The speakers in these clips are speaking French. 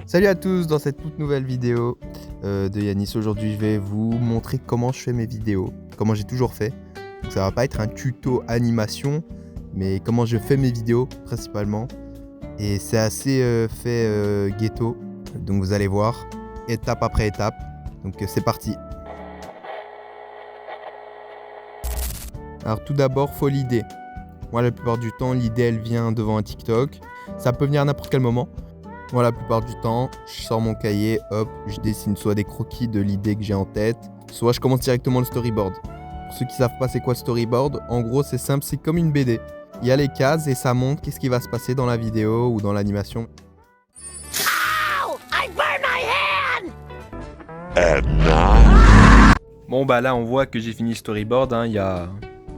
Salut à tous, dans cette toute nouvelle vidéo de Yanis. Aujourd'hui je vais vous montrer comment je fais mes vidéos, comment j'ai toujours fait. Donc ça va pas être un tuto animation, mais comment je fais mes vidéos principalement. Et c'est assez fait ghetto, donc vous allez voir, étape après étape. Donc c'est parti. Alors tout d'abord, faut l'idée. Moi la plupart du temps, l'idée elle vient devant un TikTok. Ça peut venir à n'importe quel moment. Moi, la plupart du temps, je sors mon cahier, hop, je dessine soit des croquis de l'idée que j'ai en tête, soit je commence directement le storyboard. Pour ceux qui savent pas c'est quoi le storyboard, en gros c'est simple, c'est comme une BD. Il y a les cases et ça montre qu'est-ce qui va se passer dans la vidéo ou dans l'animation. Bon bah là on voit que j'ai fini le storyboard, hein, il y a...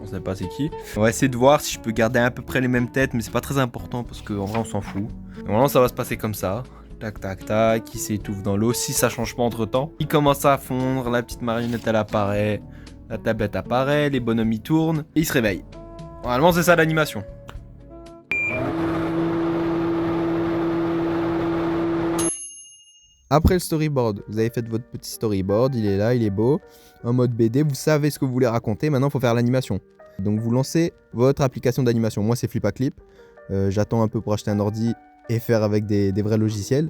on sait pas c'est qui. On va essayer de voir si je peux garder à peu près les mêmes têtes, mais c'est pas très important parce qu'en vrai on s'en fout. Normalement ça va se passer comme ça. Tac tac tac, il s'étouffe dans l'eau, si ça change pas entre temps. Il commence à fondre, la petite marionnette elle apparaît, la tablette apparaît, les bonhommes ils tournent, et il se réveille. Normalement c'est ça l'animation. Après le storyboard, vous avez fait votre petit storyboard, il est là, il est beau, en mode BD, vous savez ce que vous voulez raconter, maintenant il faut faire l'animation. Donc vous lancez votre application d'animation, moi c'est Flipaclip, j'attends un peu pour acheter un ordi et faire avec des vrais logiciels.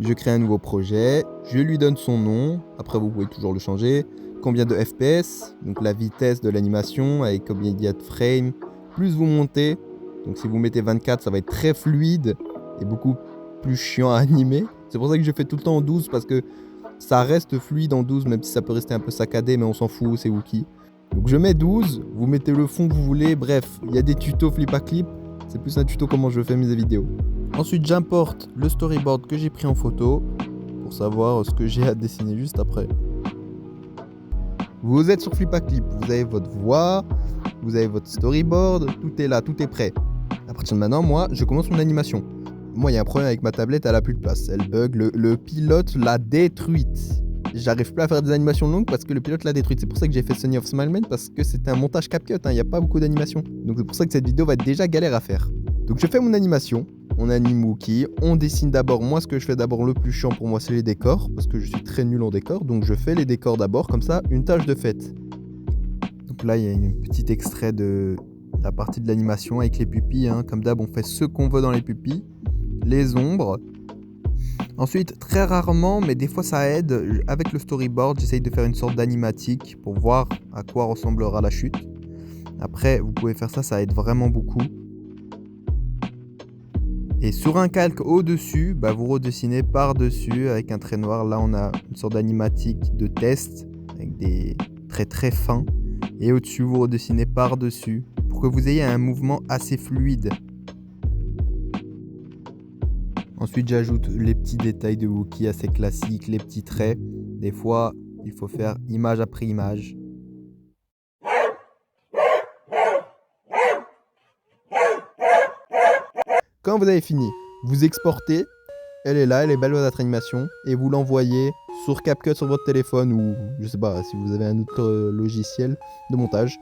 Je crée un nouveau projet, je lui donne son nom, après vous pouvez toujours le changer, combien de FPS, donc la vitesse de l'animation avec combien il y a de frames, plus vous montez, donc si vous mettez 24 ça va être très fluide et beaucoup plus chiant à animer. C'est pour ça que je fais tout le temps en 12 parce que ça reste fluide en 12 même si ça peut rester un peu saccadé mais on s'en fout, c'est Wookie. Donc je mets 12, vous mettez le fond que vous voulez, bref, il y a des tutos Flipaclip, c'est plus un tuto comment je fais mes vidéos. Ensuite j'importe le storyboard que j'ai pris en photo pour savoir ce que j'ai à dessiner juste après. Vous êtes sur Flipaclip, vous avez votre voix, vous avez votre storyboard, tout est là, tout est prêt. À partir de maintenant, moi je commence mon animation. Moi, il y a un problème avec ma tablette, elle a plus de place. Elle bug, le pilote l'a détruite. J'arrive plus à faire des animations longues parce que le pilote l'a détruite. C'est pour ça que j'ai fait Sonny of Smileman parce que c'est un montage CapCut, il n'y a pas beaucoup d'animation. Donc c'est pour ça que cette vidéo va être déjà galère à faire. Donc je fais mon animation, on anime Wookie, on dessine d'abord. Moi, ce que je fais d'abord le plus chiant pour moi, c'est les décors parce que je suis très nul en décors. Donc je fais les décors d'abord, comme ça, une tâche de fait. Donc là, il y a un petit extrait de la partie de l'animation avec les pupilles. Hein. Comme d'hab, on fait ce qu'on veut dans les pupilles. Les ombres. Ensuite, très rarement, mais des fois ça aide, avec le storyboard, j'essaye de faire une sorte d'animatique pour voir à quoi ressemblera la chute. Après, vous pouvez faire ça, ça aide vraiment beaucoup. Et sur un calque au-dessus, bah, vous redessinez par-dessus avec un trait noir. Là, on a une sorte d'animatique de test avec des traits très fins. Et au-dessus, vous redessinez par-dessus pour que vous ayez un mouvement assez fluide. Ensuite, j'ajoute les petits détails de Wookie assez classiques, les petits traits. Des fois, il faut faire image après image. Quand vous avez fini, vous exportez. Elle est là, elle est belle votre animation. Et vous l'envoyez sur CapCut sur votre téléphone ou je sais pas si vous avez un autre logiciel de montage.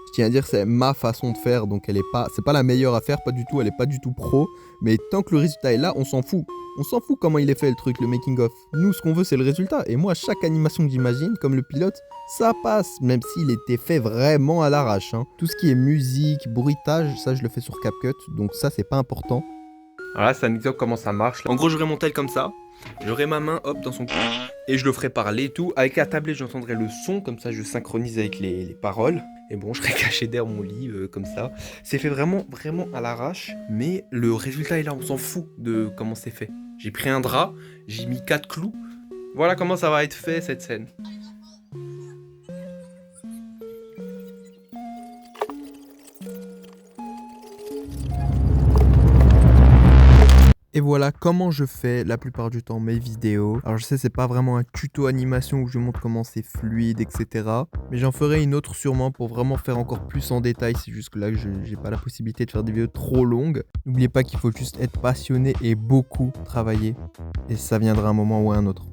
Je tiens à dire c'est ma façon de faire, donc c'est pas la meilleure à faire, pas du tout, elle est pas du tout pro, mais tant que le résultat est là, on s'en fout. On s'en fout comment il est fait le truc, le making of. Nous, ce qu'on veut, c'est le résultat. Et moi, chaque animation que j'imagine, comme le pilote, ça passe, même s'il était fait vraiment à l'arrache. Hein. Tout ce qui est musique, bruitage, ça je le fais sur CapCut, donc ça c'est pas important. Alors là, c'est un exemple comment ça marche. En gros, j'aurai mon tel comme ça. J'aurai ma main, hop, dans son cou. Et je le ferai parler et tout. Avec la tablette, j'entendrai le son, comme ça je synchronise avec les paroles. Et bon, je serai caché derrière mon lit, comme ça. C'est fait vraiment à l'arrache. Mais le résultat est là, on s'en fout de comment c'est fait. J'ai pris un drap, j'ai mis 4 clous. Voilà comment ça va être fait, cette scène. Et voilà comment je fais la plupart du temps mes vidéos. Alors je sais c'est pas vraiment un tuto animation où je montre comment c'est fluide etc. Mais j'en ferai une autre sûrement pour vraiment faire encore plus en détail. C'est juste que là que j'ai pas la possibilité de faire des vidéos trop longues. N'oubliez pas qu'il faut juste être passionné et beaucoup travailler. Et ça viendra un moment ou un autre.